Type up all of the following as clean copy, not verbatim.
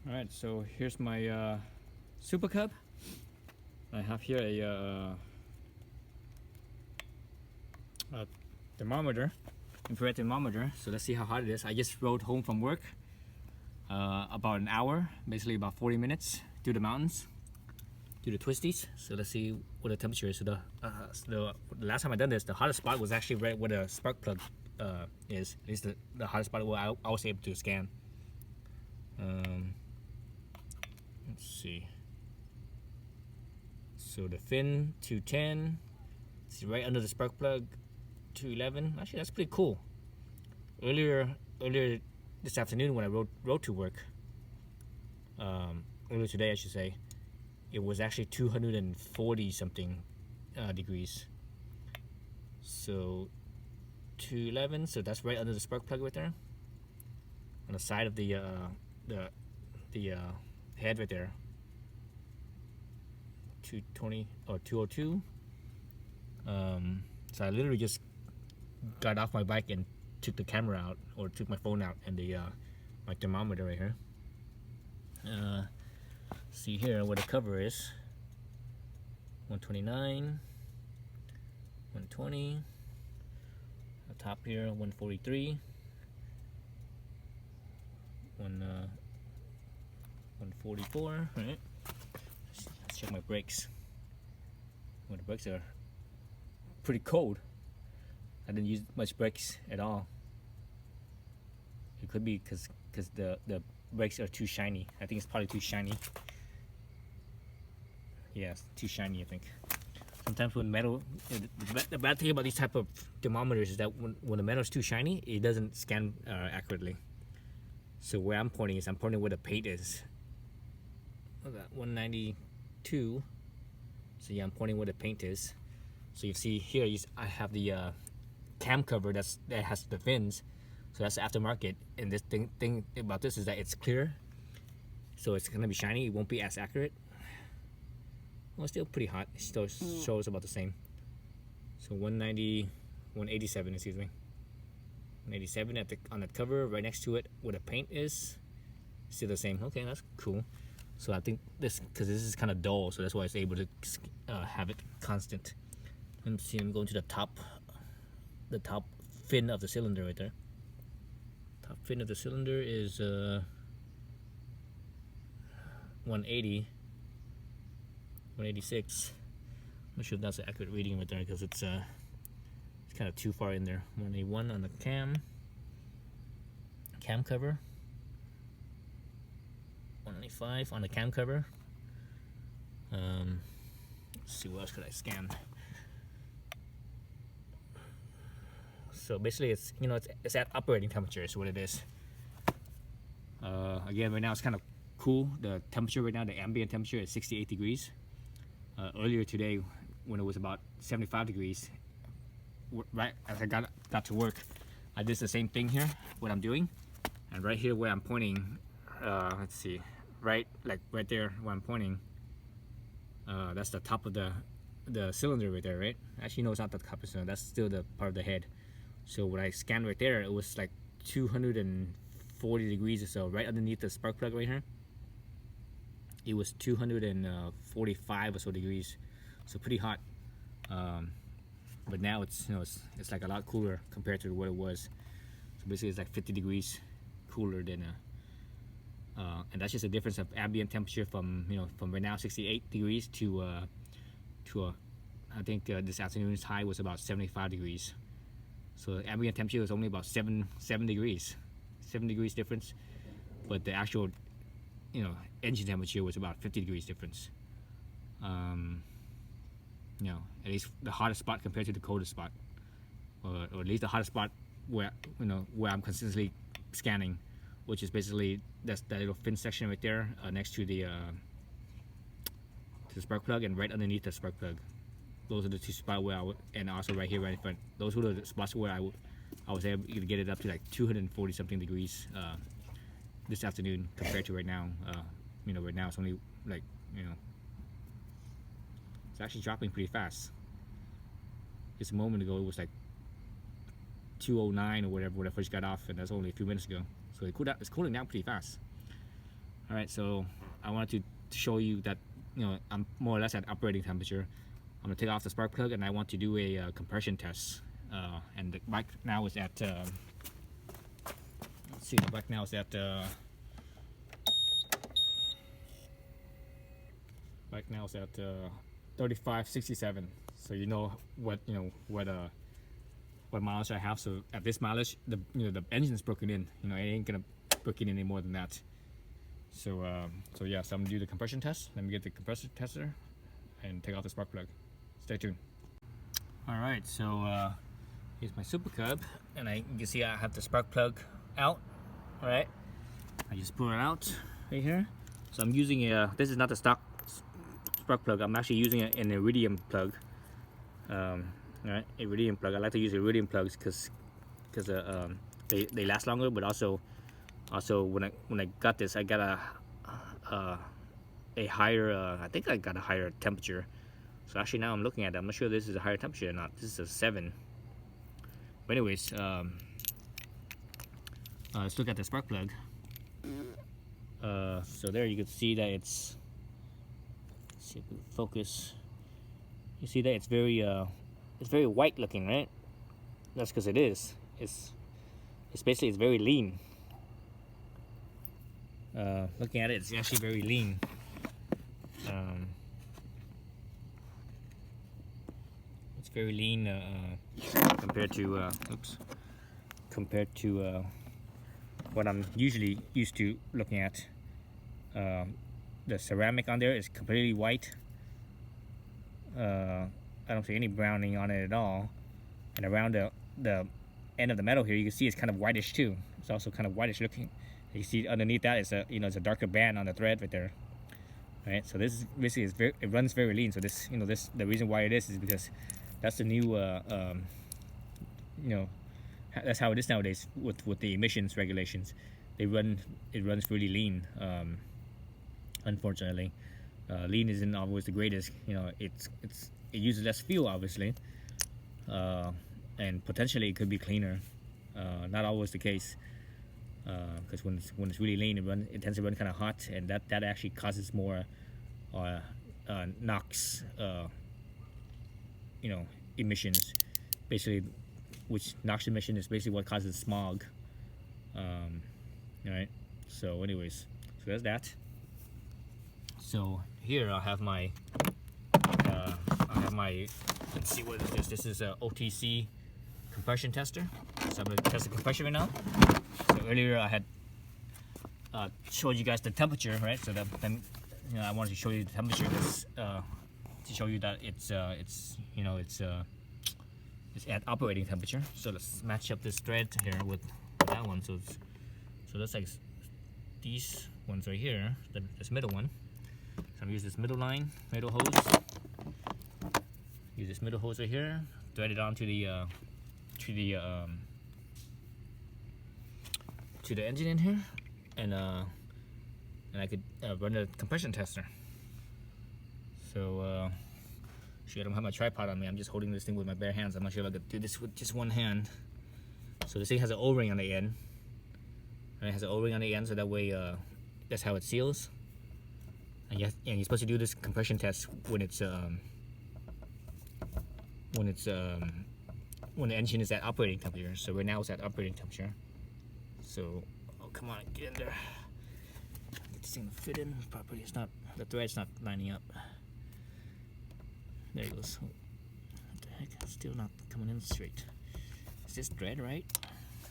Alright, so here's my SuperCub. I have here a thermometer, infrared thermometer. So let's see how hot it is. I just rode home from work about an hour, basically about 40 minutes through the mountains, through the twisties. So let's see what the temperature is. So the last time I done this, the hottest spot was actually right where the spark plug is. At least the hottest spot where I was able to scan. Let's see. So the fin 210, it's right under the spark plug 211. Actually, that's pretty cool. Earlier this afternoon when I rode to work, earlier today I should say, it was actually 240 something degrees. So 211, so that's right under the spark plug right there, on the side of the head right there. 220 or 202. So I literally just got off my bike and took the camera out, or took my phone out, and the my thermometer right here. See here where the cover is. 129, 120. The top here 143. 144. Right. Let's check my brakes. Well, the brakes are pretty cold. I didn't use much brakes at all. It could be because the brakes are too shiny. I think it's probably too shiny. Yeah, it's too shiny, I think. Sometimes when metal, the bad thing about these type of thermometers is that when the metal is too shiny, it doesn't scan accurately. So where I'm pointing is, I'm pointing where the paint is. Look at that, 192. So yeah, I'm pointing where the paint is. So you see here, I have the cam cover that has the fins. So that's aftermarket. And this thing about this is that it's clear, so it's gonna be shiny. It won't be as accurate. Well, it's still pretty hot. It still shows about the same. So 190, 187, excuse me. 187 on the cover, right next to it where the paint is, still the same. Okay, that's cool. So I think this, because this is kind of dull, so that's why it's able to have it constant. Let me see, I'm going to the top fin of the cylinder right there. Top fin of the cylinder is 180, 186. I'm not sure if that's an accurate reading right there, because it's kind of too far in there. 181 on the cam cover. 195 on the cam cover. Let's see, what else could I scan? So basically, it's it's at operating temperature is what it is. Again, right now it's kind of cool. The temperature right now, the ambient temperature is 68 degrees. Earlier today, when it was about 75 degrees, right as I got to work, I did the same thing here, what I'm doing, and right here where I'm pointing, let's see, right there where I'm pointing, that's the top of the cylinder right there, right? Actually, no, it's not the top of the cylinder, that's still the part of the head. So when I scanned right there, it was like 240 degrees or so, right underneath the spark plug right here. It was 245 or so degrees, so pretty hot. But now it's it's like a lot cooler compared to what it was. So basically, it's like 50 degrees cooler than and that's just a difference of ambient temperature from from right now 68 degrees to I think this afternoon's high was about 75 degrees. So the ambient temperature was only about 7 degrees, 7 degrees difference, but the actual engine temperature was about 50 degrees difference. At least the hottest spot compared to the coldest spot, or at least the hottest spot where where I'm consistently scanning, which is basically that little fin section right there next to the spark plug and right underneath the spark plug. Those are the two spots where and also right here right in front. Those were the spots where I was able to get it up to like 240 something degrees this afternoon compared to right now. Right now it's only like it's actually dropping pretty fast. Just a moment ago it was like 209 or whatever when I first got off, and that's only a few minutes ago. So it's cooling down pretty fast. All right, so I wanted to show you that, you know, I'm more or less at operating temperature. I'm gonna take off the spark plug and I want to do a compression test. And the bike now is at, let's see, the bike now is at, bike now is at 3567. So you know what mileage I have. So at this mileage, the engine's broken in. You know, it ain't gonna break in any more than that. So yeah, so I'm gonna do the compression test. Let me get the compressor tester and take off the spark plug. Stay tuned. All right, so here's my SuperCub, and you can see I have the spark plug out. All right, I just pull it out right here. So I'm using this is not the stock spark plug. I'm actually using an iridium plug. Right, iridium plug. I like to use iridium plugs because they last longer, but also when I got this, I got a higher I think I got a higher temperature. So actually now I'm looking at it, I'm not sure this is a higher temperature or not. This is a 7. But anyways, let's look at the spark plug. So there you can see that it's, let's see if we can focus. You see that it's very white looking, right? That's because it is. It's basically, it's very lean. Looking at it, it's actually very lean. It's very lean compared to what I'm usually used to looking at. The ceramic on there is completely white. I don't see any browning on it at all. And around the end of the metal here, you can see it's kind of whitish too. It's also kind of whitish looking. You see underneath that is it's a darker band on the thread right there. Right, so this is basically it runs very lean. So this the reason why it is because that's the new that's how it is nowadays with the emissions regulations. It runs really lean. Unfortunately, lean isn't always the greatest. You know, it uses less fuel obviously, and potentially it could be cleaner. Not always the case, because when it's really lean, it tends to run kind of hot, and that actually causes more NOx emissions, basically, which NOx emission is basically what causes smog. Right. So anyways, so there's that. So here I have my let's see, what is this? This is a OTC compression tester. So I'm going to test the compression right now. So earlier I had showed you guys the temperature, right? So then I wanted to show you the temperature to show you that it's at operating temperature. So let's match up this thread here with that one. So that's like these ones right here, this middle one. So I'm gonna use this middle hose. Use this middle hose right here, thread it onto the engine in here, and I could run a compression tester. So I don't have my tripod on me. I'm just holding this thing with my bare hands. I'm not sure if I could do this with just one hand. So this thing has an O-ring on the end. Right, it has an O-ring on the end, so that way that's how it seals. And you're supposed to do this compression test when the engine is at operating temperature. So right now it's at operating temperature. So, oh come on, get in there. Get this thing to fit in properly. The thread's not lining up. There it goes. What the heck? It's still not coming in straight. Is this thread right?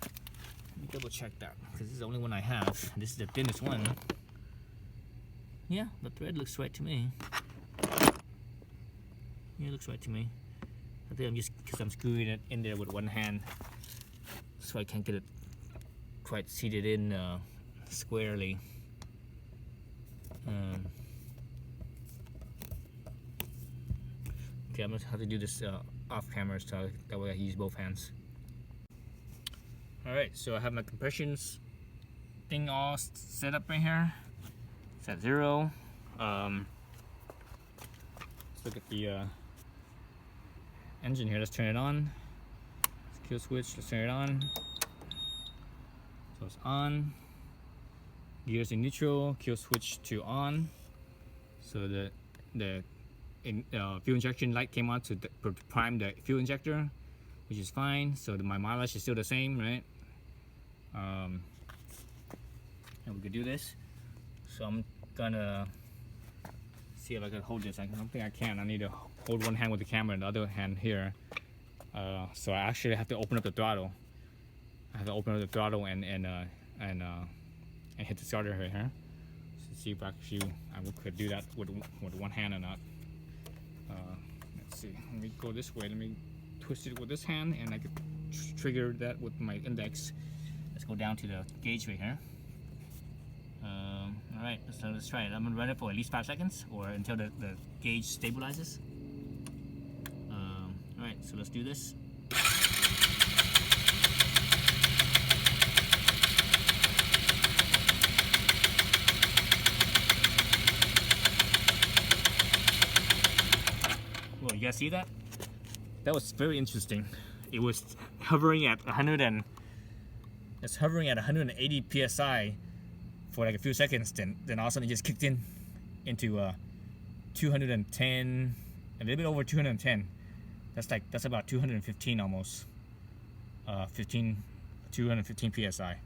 Let me double check that, because this is the only one I have. This is the thinnest one. Yeah, the thread looks right to me. Yeah, it looks right to me. I think because I'm screwing it in there with one hand, so I can't get it quite seated in squarely. Okay, I'm gonna have to do this off camera, so that way I use both hands. Alright, so I have my compressions thing all set up right here. It's at 0. Let's look at the engine here. Let's turn it on. Kill switch, let's turn it on. So it's on. gears in neutral, kill switch to on. So the fuel injection light came on to prime the fuel injector, which is fine. So my mileage is still the same, right? And we could do this. So I'm gonna see if I can hold this. I don't think I can. I need to hold one hand with the camera and the other hand here. So I actually have to open up the throttle. I have to open up the throttle and hit the starter right here. So see if actually I could do that with one hand or not. Let's see. Let me go this way. Let me twist it with this hand, and I could trigger that with my index. Let's go down to the gauge right here. All right, so let's try it. I'm gonna run it for at least 5 seconds, or until the gauge stabilizes. All right, so let's do this. Well, you guys see that? That was very interesting. It was hovering at 180 psi for like a few seconds. Then all of a sudden it just kicked into 210, a little bit over 210. That's about 215 almost. 215 psi.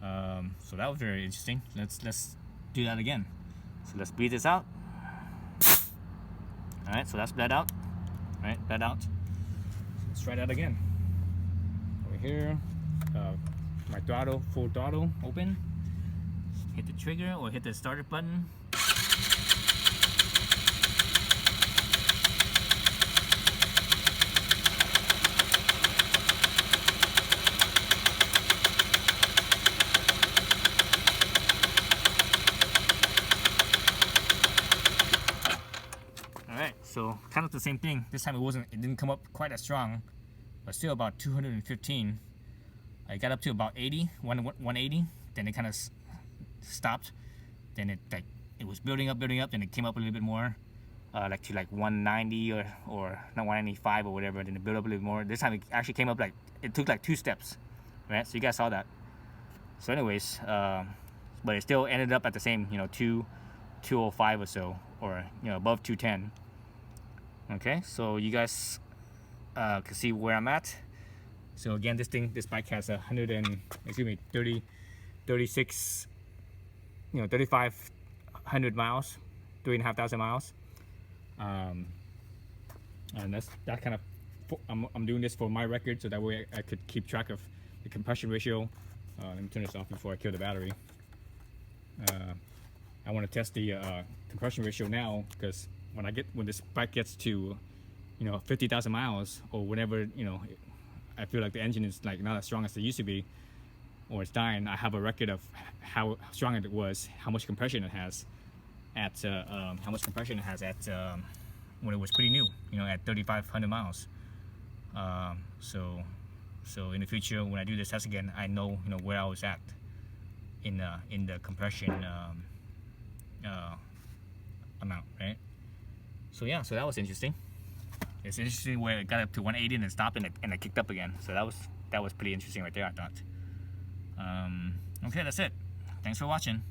So that was very interesting. Let's do that again. So let's breathe this out. All right, so that's bled out. All right, bled out. So let's try that again. Over here, my throttle, full throttle, open. Hit the trigger or hit the starter button. So kind of the same thing. This time it didn't come up quite as strong, but still about 215. I got up to about 180. Then it kind of stopped. Then it was building up, then it came up a little bit more, like to 190 or not 195 or whatever. Then it built up a little more. This time it actually came up it took 2 steps, right? So you guys saw that. So anyways, but it still ended up at the same, 205 or so, or above 210. Okay, so you guys can see where I'm at. So again, this bike has 3,500 miles, 3,500 miles. And that kind of, I'm doing this for my record, so that way I could keep track of the compression ratio. Let me turn this off before I kill the battery. I want to test the compression ratio now, because when this bike gets to 50,000 miles or whenever, I feel like the engine is not as strong as it used to be, or it's dying, I have a record of how strong it was, how much compression it has at when it was pretty new, at 3,500 miles. So in the future, when I do this test again, I know where I was at in the compression amount, right? So yeah, so that was interesting. It's interesting where it got up to 180 and then stopped and it kicked up again. So that was pretty interesting right there, I thought. Okay, that's it. Thanks for watching.